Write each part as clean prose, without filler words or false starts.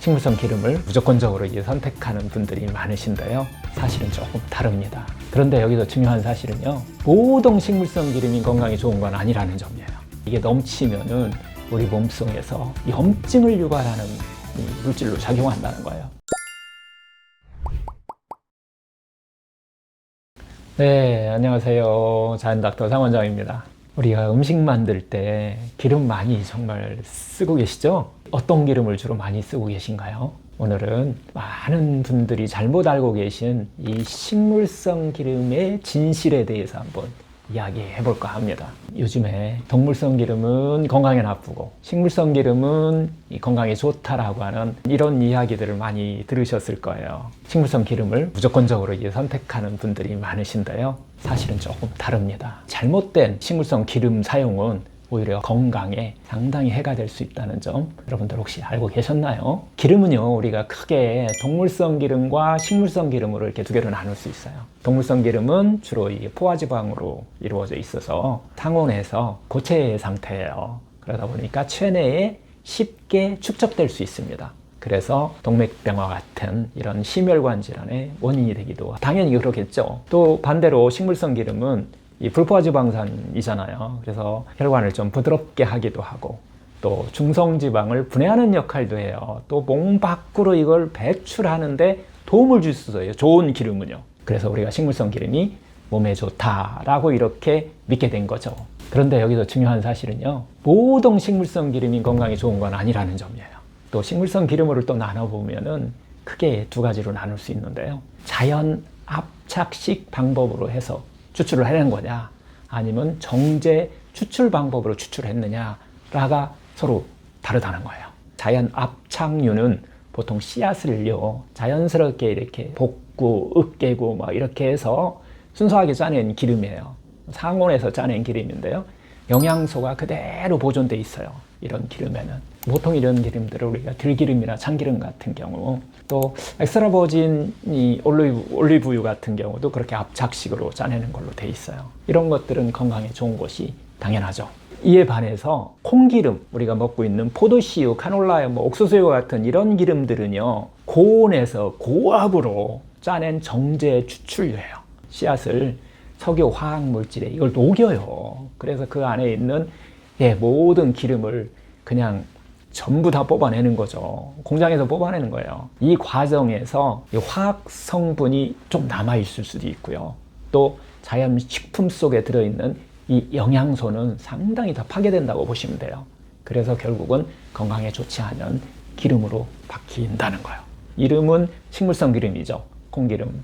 식물성 기름을 무조건적으로 이제 선택하는 분들이 많으신데요. 사실은 조금 다릅니다. 그런데 여기서 중요한 사실은요, 모든 식물성 기름이 건강에 좋은 건 아니라는 점이에요. 이게 넘치면은 우리 몸속에서 염증을 유발하는 물질로 작용한다는 거예요. 네, 안녕하세요. 자연닥터 상원장입니다. 우리가 음식 만들 때 기름 많이 정말 쓰고 계시죠? 어떤 기름을 주로 많이 쓰고 계신가요? 오늘은 많은 분들이 잘못 알고 계신 이 식물성 기름의 진실에 대해서 한번 이야기해 볼까 합니다. 요즘에 동물성 기름은 건강에 나쁘고 식물성 기름은 건강에 좋다라고 하는 이런 이야기들을 많이 들으셨을 거예요. 식물성 기름을 무조건적으로 이제 선택하는 분들이 많으신데요. 사실은 조금 다릅니다. 잘못된 식물성 기름 사용은 오히려 건강에 상당히 해가 될 수 있다는 점 여러분들 혹시 알고 계셨나요? 기름은요, 우리가 크게 동물성 기름과 식물성 기름으로 이렇게 두 개로 나눌 수 있어요. 동물성 기름은 주로 이 포화지방으로 이루어져 있어서 상온에서 고체 상태예요. 그러다 보니까 체내에 쉽게 축적될 수 있습니다. 그래서 동맥병과 같은 이런 심혈관 질환의 원인이 되기도 당연히 그렇겠죠. 또 반대로 식물성 기름은 이 불포화지방산이잖아요. 그래서 혈관을 좀 부드럽게 하기도 하고 또 중성지방을 분해하는 역할도 해요. 또 몸 밖으로 이걸 배출하는데 도움을 줄 수 있어요. 좋은 기름은요. 그래서 우리가 식물성 기름이 몸에 좋다라고 이렇게 믿게 된 거죠. 그런데 여기서 중요한 사실은요, 모든 식물성 기름이 건강에 좋은 건 아니라는 점이에요. 또 식물성 기름으로 또 나눠보면은 크게 두 가지로 나눌 수 있는데요. 자연 압착식 방법으로 해서 추출을 해낸 거냐, 아니면 정제 추출 방법으로 추출했느냐가 서로 다르다는 거예요. 자연 압착류는 보통 씨앗을요, 자연스럽게 이렇게 볶고 으깨고 막 이렇게 해서 순수하게 짜낸 기름이에요. 상온에서 짜낸 기름인데요. 영양소가 그대로 보존돼 있어요. 이런 기름에는. 보통 이런 기름들을 우리가 들기름이나 참기름 같은 경우, 또 엑스트라 버진 올리브유 같은 경우도 그렇게 압착식으로 짜내는 걸로 돼 있어요. 이런 것들은 건강에 좋은 것이 당연하죠. 이에 반해서 콩기름, 우리가 먹고 있는 포도씨유, 카놀라, 옥수수유 같은 이런 기름들은요, 고온에서 고압으로 짜낸 정제 추출유예요. 씨앗을 석유 화학 물질에 이걸 녹여요. 그래서 그 안에 있는 모든 기름을 그냥 전부 다 뽑아내는 거죠. 공장에서 뽑아내는 거예요. 이 과정에서 이 화학 성분이 좀 남아있을 수도 있고요. 또 자연 식품 속에 들어있는 이 영양소는 상당히 다 파괴된다고 보시면 돼요. 그래서 결국은 건강에 좋지 않은 기름으로 바뀐다는 거예요. 이름은 식물성 기름이죠. 콩기름,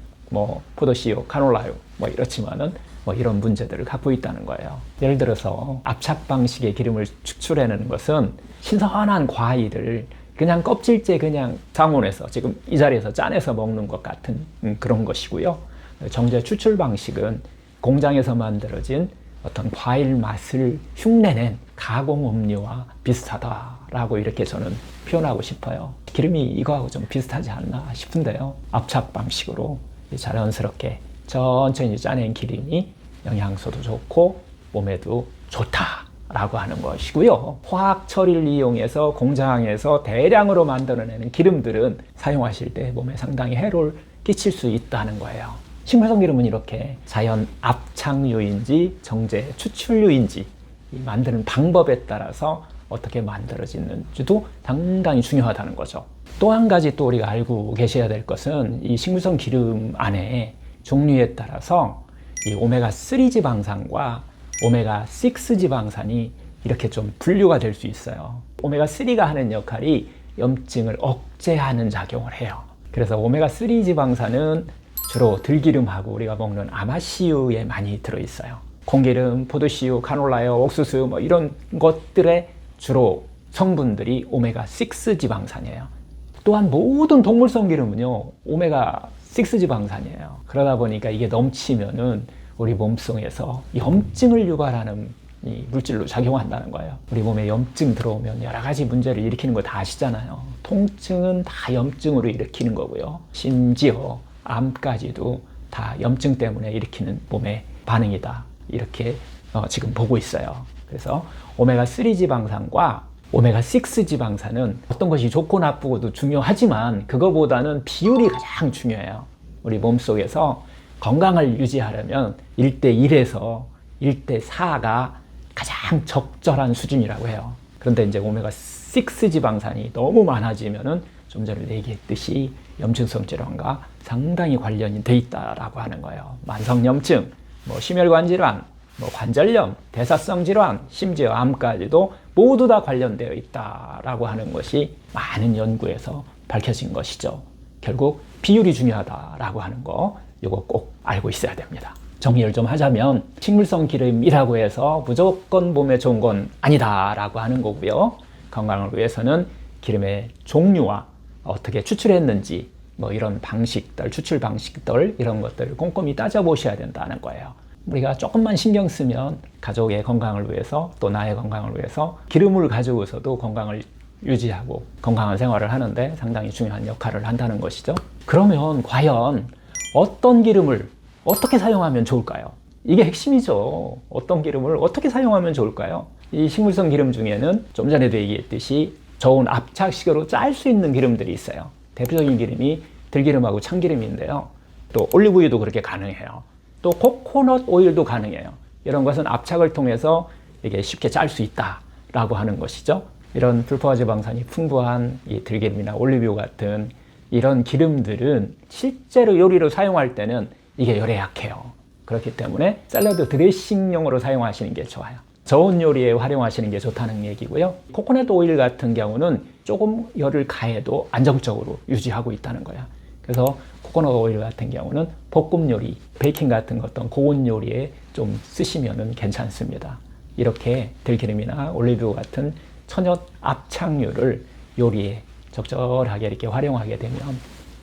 포도씨유, 카놀라유 이렇지만은 이런 문제들을 갖고 있다는 거예요. 예를 들어서 압착 방식의 기름을 추출해내는 것은 신선한 과일을 그냥 껍질째 그냥 상온에서 지금 이 자리에서 짜내서 먹는 것 같은 그런 것이고요. 정제 추출 방식은 공장에서 만들어진 어떤 과일 맛을 흉내낸 가공 음료와 비슷하다라고 이렇게 저는 표현하고 싶어요. 기름이 이거하고 좀 비슷하지 않나 싶은데요. 압착 방식으로 자연스럽게 천천히 짜낸 기름이 영양소도 좋고 몸에도 좋다라고 하는 것이고요. 화학 처리를 이용해서 공장에서 대량으로 만들어내는 기름들은 사용하실 때 몸에 상당히 해로를 끼칠 수 있다는 거예요. 식물성 기름은 이렇게 자연 압착유인지 정제 추출유인지 만드는 방법에 따라서 어떻게 만들어지는지도 상당히 중요하다는 거죠. 또 한 가지 또 우리가 알고 계셔야 될 것은 이 식물성 기름 안에 종류에 따라서 이 오메가3 지방산과 오메가6 지방산이 이렇게 좀 분류가 될 수 있어요. 오메가3가 하는 역할이 염증을 억제하는 작용을 해요. 그래서 오메가3 지방산은 주로 들기름하고 우리가 먹는 아마씨유에 많이 들어있어요. 콩기름, 포도씨유, 카놀라유, 옥수수 이런 것들의 주로 성분들이 오메가6 지방산이에요. 또한 모든 동물성 기름은요, 오메가6 지방산이에요. 그러다 보니까 이게 넘치면은 우리 몸속에서 염증을 유발하는 이 물질로 작용한다는 거예요. 우리 몸에 염증 들어오면 여러 가지 문제를 일으키는 거 다 아시잖아요. 통증은 다 염증으로 일으키는 거고요. 심지어 암까지도 다 염증 때문에 일으키는 몸의 반응이다. 이렇게 지금 보고 있어요. 그래서 오메가3 지방산과 오메가6 지방산은 어떤 것이 좋고 나쁘고도 중요하지만 그거보다는 비율이 가장 중요해요. 우리 몸속에서 건강을 유지하려면 1대1에서 1대4가 가장 적절한 수준이라고 해요. 그런데 이제 오메가6 지방산이 너무 많아지면은 좀 전에 얘기했듯이 염증성 질환과 상당히 관련이 돼 있다라고 하는 거예요. 만성염증, 심혈관 질환, 관절염, 대사성 질환, 심지어 암까지도 모두 다 관련되어 있다라고 하는 것이 많은 연구에서 밝혀진 것이죠. 결국 비율이 중요하다라고 하는 거, 이거 꼭 알고 있어야 됩니다. 정리를 좀 하자면 식물성 기름이라고 해서 무조건 몸에 좋은 건 아니다라고 하는 거고요. 건강을 위해서는 기름의 종류와 어떻게 추출했는지 이런 방식들, 추출 방식들 이런 것들을 꼼꼼히 따져보셔야 된다는 거예요. 우리가 조금만 신경 쓰면 가족의 건강을 위해서 또 나의 건강을 위해서 기름을 가지고서도 건강을 유지하고 건강한 생활을 하는데 상당히 중요한 역할을 한다는 것이죠. 그러면 과연 어떤 기름을 어떻게 사용하면 좋을까요? 이게 핵심이죠. 어떤 기름을 어떻게 사용하면 좋을까요? 이 식물성 기름 중에는 좀 전에도 얘기했듯이 저온 압착식으로 짤 수 있는 기름들이 있어요. 대표적인 기름이 들기름하고 참기름인데요. 또 올리브유도 그렇게 가능해요. 또 코코넛 오일도 가능해요. 이런 것은 압착을 통해서 이게 쉽게 짤 수 있다라고 하는 것이죠. 이런 불포화 지방산이 풍부한 이 들기름이나 올리브유 같은 이런 기름들은 실제로 요리로 사용할 때는 이게 열에 약해요. 그렇기 때문에 샐러드 드레싱용으로 사용하시는 게 좋아요. 저온 요리에 활용하시는 게 좋다는 얘기고요. 코코넛 오일 같은 경우는 조금 열을 가해도 안정적으로 유지하고 있다는 거야. 그래서 코코넛 오일 같은 경우는 볶음 요리, 베이킹 같은 어떤 고온 요리에 좀 쓰시면 괜찮습니다. 이렇게 들기름이나 올리브유 같은 천연 압착류를 요리에 적절하게 이렇게 활용하게 되면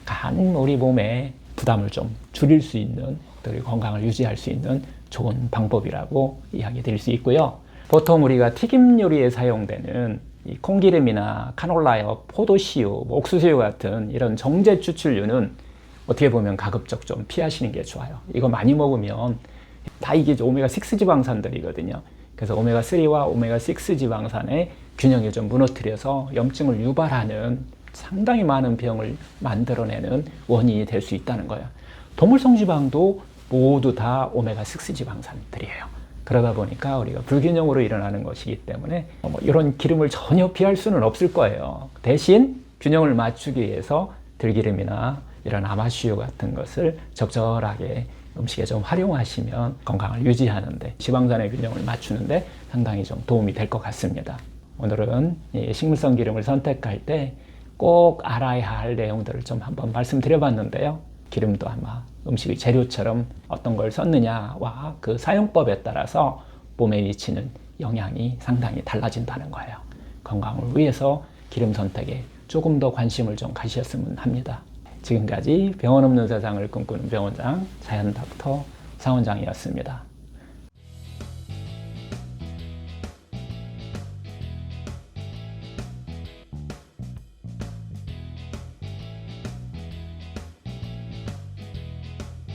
간 우리 몸에 부담을 좀 줄일 수 있는, 또 건강을 유지할 수 있는 좋은 방법이라고 이야기 드릴 수 있고요. 보통 우리가 튀김 요리에 사용되는 이 콩기름이나 카놀라유, 포도씨유, 옥수수유 같은 이런 정제 추출류는 어떻게 보면 가급적 좀 피하시는 게 좋아요. 이거 많이 먹으면 다 이게 오메가6 지방산들이거든요. 그래서 오메가3와 오메가6 지방산의 균형을 좀 무너뜨려서 염증을 유발하는 상당히 많은 병을 만들어내는 원인이 될 수 있다는 거예요. 동물성 지방도 모두 다 오메가6 지방산들이에요. 그러다 보니까 우리가 불균형으로 일어나는 것이기 때문에 이런 기름을 전혀 피할 수는 없을 거예요. 대신 균형을 맞추기 위해서 들기름이나 이런 아마씨유 같은 것을 적절하게 음식에 좀 활용하시면 건강을 유지하는데, 지방산의 균형을 맞추는데 상당히 좀 도움이 될 것 같습니다. 오늘은 이 식물성 기름을 선택할 때 꼭 알아야 할 내용들을 좀 한번 말씀드려봤는데요. 기름도 아마 음식의 재료처럼 어떤 걸 썼느냐와 그 사용법에 따라서 몸에 미치는 영향이 상당히 달라진다는 거예요. 건강을 위해서 기름 선택에 조금 더 관심을 좀 가지셨으면 합니다. 지금까지 병원 없는 세상을 꿈꾸는 병원장 자연닥터 상원장이었습니다.